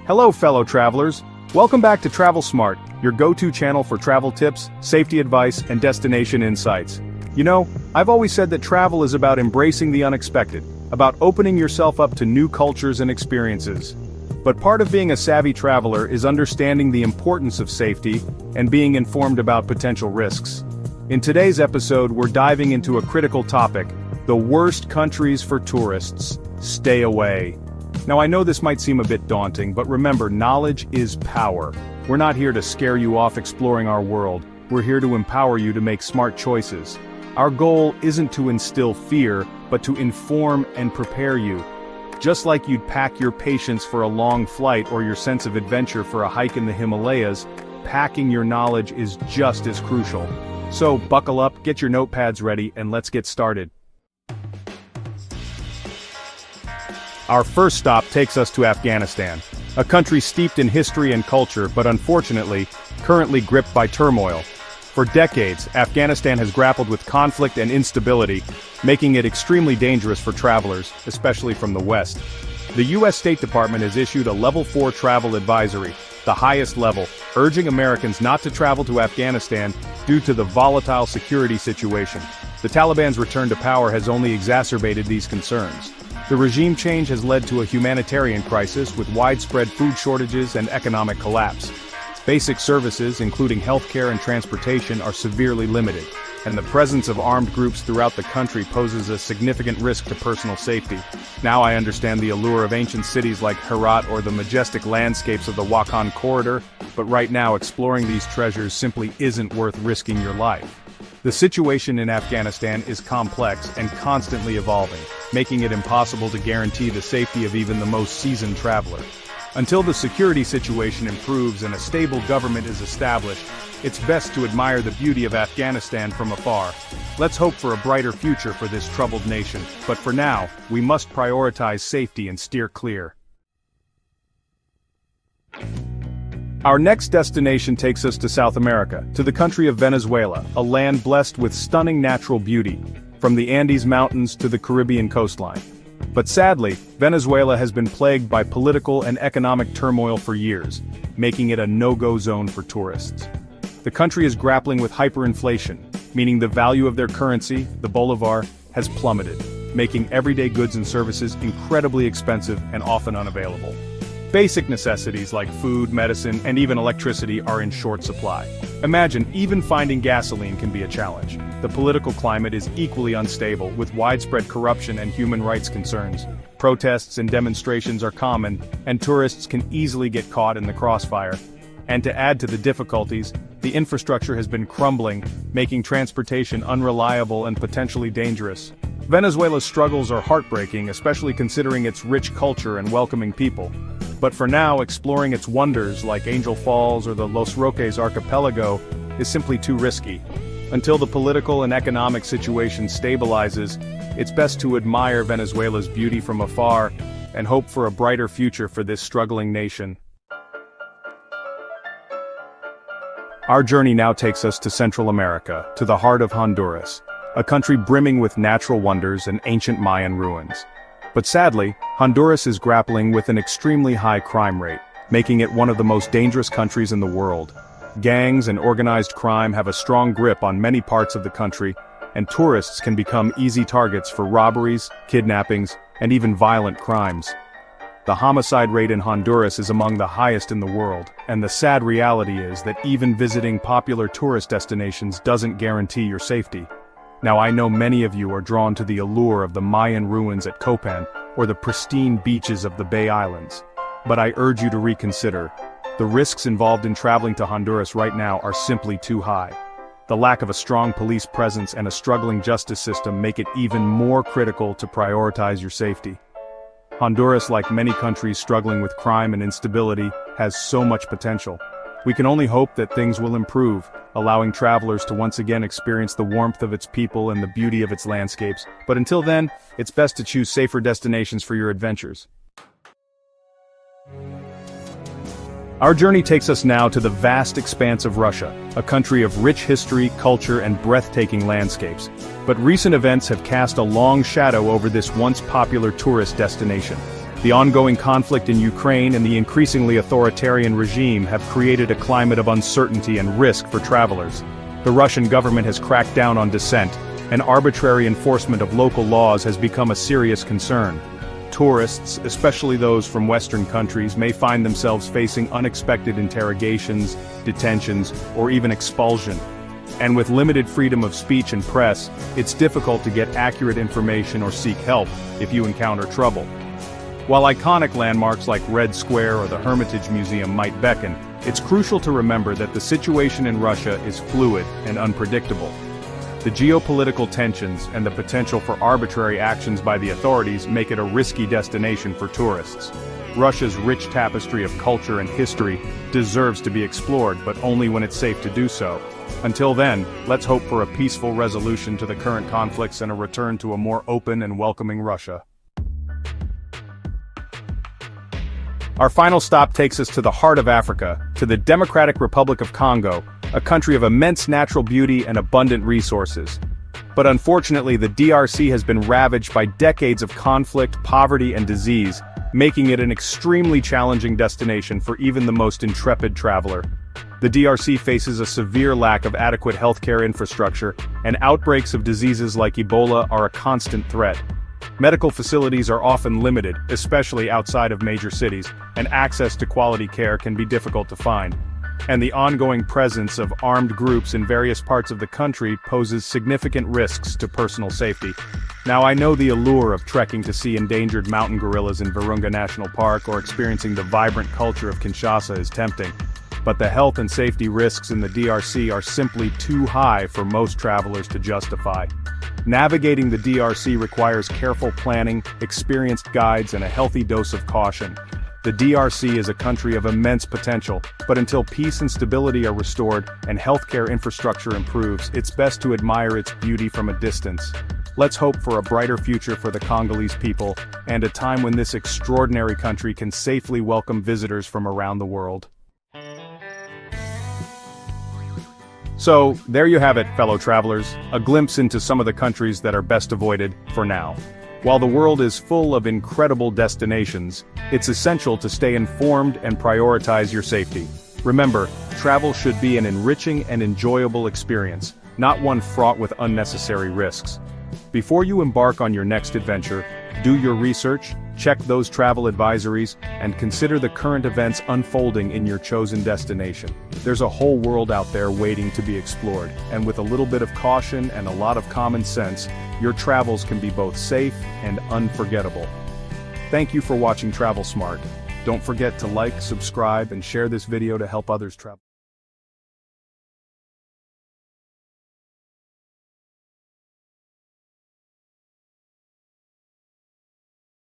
Hello fellow travelers, welcome back to Travel Smart, your go-to channel for travel tips, safety advice, and destination insights. You know, I've always said that travel is about embracing the unexpected, about opening yourself up to new cultures and experiences. But part of being a savvy traveler is understanding the importance of safety and being informed about potential risks. In today's episode, we're diving into a critical topic: the worst countries for tourists. Stay away. Now I know this might seem a bit daunting, but remember, knowledge is power. We're not here to scare you off exploring our world, we're here to empower you to make smart choices. Our goal isn't to instill fear, but to inform and prepare you. Just like you'd pack your patience for a long flight or your sense of adventure for a hike in the Himalayas, packing your knowledge is just as crucial. So buckle up, get your notepads ready, and let's get started. Our first stop takes us to Afghanistan, a country steeped in history and culture but unfortunately, currently gripped by turmoil. For decades, Afghanistan has grappled with conflict and instability, making it extremely dangerous for travelers, especially from the West. The U.S. State Department has issued a Level 4 travel advisory, the highest level, urging Americans not to travel to Afghanistan due to the volatile security situation. The Taliban's return to power has only exacerbated these concerns. The regime change has led to a humanitarian crisis with widespread food shortages and economic collapse. Basic services, including healthcare and transportation, are severely limited, and the presence of armed groups throughout the country poses a significant risk to personal safety. Now I understand the allure of ancient cities like Herat or the majestic landscapes of the Wakhan corridor, but right now exploring these treasures simply isn't worth risking your life. The situation in Afghanistan is complex and constantly evolving, making it impossible to guarantee the safety of even the most seasoned traveler. Until the security situation improves and a stable government is established, it's best to admire the beauty of Afghanistan from afar. Let's hope for a brighter future for this troubled nation, but for now, we must prioritize safety and steer clear. Our next destination takes us to South America, to the country of Venezuela, a land blessed with stunning natural beauty, from the Andes Mountains to the Caribbean coastline. But sadly, Venezuela has been plagued by political and economic turmoil for years, making it a no-go zone for tourists. The country is grappling with hyperinflation, meaning the value of their currency, the bolivar, has plummeted, making everyday goods and services incredibly expensive and often unavailable. Basic necessities like food, medicine, and even electricity are in short supply. Imagine, even finding gasoline can be a challenge. The political climate is equally unstable, with widespread corruption and human rights concerns. Protests and demonstrations are common, and tourists can easily get caught in the crossfire. And to add to the difficulties, the infrastructure has been crumbling, making transportation unreliable and potentially dangerous. Venezuela's struggles are heartbreaking, especially considering its rich culture and welcoming people. But for now, exploring its wonders like Angel Falls or the Los Roques archipelago is simply too risky. Until the political and economic situation stabilizes, it's best to admire Venezuela's beauty from afar and hope for a brighter future for this struggling nation. Our journey now takes us to Central America, to the heart of Honduras, a country brimming with natural wonders and ancient Mayan ruins. But sadly, Honduras is grappling with an extremely high crime rate, making it one of the most dangerous countries in the world. Gangs and organized crime have a strong grip on many parts of the country, and tourists can become easy targets for robberies, kidnappings, and even violent crimes. The homicide rate in Honduras is among the highest in the world, and the sad reality is that even visiting popular tourist destinations doesn't guarantee your safety. Now I know many of you are drawn to the allure of the Mayan ruins at Copan, or the pristine beaches of the Bay Islands. But I urge you to reconsider. The risks involved in traveling to Honduras right now are simply too high. The lack of a strong police presence and a struggling justice system make it even more critical to prioritize your safety. Honduras, like many countries struggling with crime and instability, has so much potential. We can only hope that things will improve, allowing travelers to once again experience the warmth of its people and the beauty of its landscapes. But until then, it's best to choose safer destinations for your adventures. Our journey takes us now to the vast expanse of Russia, a country of rich history, culture, and breathtaking landscapes. But recent events have cast a long shadow over this once popular tourist destination. The ongoing conflict in Ukraine and the increasingly authoritarian regime have created a climate of uncertainty and risk for travelers. The Russian government has cracked down on dissent, and arbitrary enforcement of local laws has become a serious concern. Tourists, especially those from Western countries, may find themselves facing unexpected interrogations, detentions, or even expulsion. And with limited freedom of speech and press, it's difficult to get accurate information or seek help if you encounter trouble. While iconic landmarks like Red Square or the Hermitage Museum might beckon, it's crucial to remember that the situation in Russia is fluid and unpredictable. The geopolitical tensions and the potential for arbitrary actions by the authorities make it a risky destination for tourists. Russia's rich tapestry of culture and history deserves to be explored, but only when it's safe to do so. Until then, let's hope for a peaceful resolution to the current conflicts and a return to a more open and welcoming Russia. Our final stop takes us to the heart of Africa, to the Democratic Republic of Congo, a country of immense natural beauty and abundant resources. But unfortunately, the DRC has been ravaged by decades of conflict, poverty, and disease, making it an extremely challenging destination for even the most intrepid traveler. The DRC faces a severe lack of adequate healthcare infrastructure, and outbreaks of diseases like Ebola are a constant threat. Medical facilities are often limited, especially outside of major cities, and access to quality care can be difficult to find. And the ongoing presence of armed groups in various parts of the country poses significant risks to personal safety. Now, I know the allure of trekking to see endangered mountain gorillas in Virunga National Park or experiencing the vibrant culture of Kinshasa is tempting, but the health and safety risks in the DRC are simply too high for most travelers to justify. Navigating the DRC requires careful planning, experienced guides, and a healthy dose of caution. The DRC is a country of immense potential, but until peace and stability are restored and healthcare infrastructure improves, it's best to admire its beauty from a distance. Let's hope for a brighter future for the Congolese people, and a time when this extraordinary country can safely welcome visitors from around the world. So, there you have it, fellow travelers, a glimpse into some of the countries that are best avoided for now. While the world is full of incredible destinations, it's essential to stay informed and prioritize your safety. Remember, travel should be an enriching and enjoyable experience, not one fraught with unnecessary risks. Before you embark on your next adventure, do your research, check those travel advisories, and consider the current events unfolding in your chosen destination. There's a whole world out there waiting to be explored, and with a little bit of caution and a lot of common sense, your travels can be both safe and unforgettable. Thank you for watching Travel Smart. Don't forget to like, subscribe, and share this video to help others travel.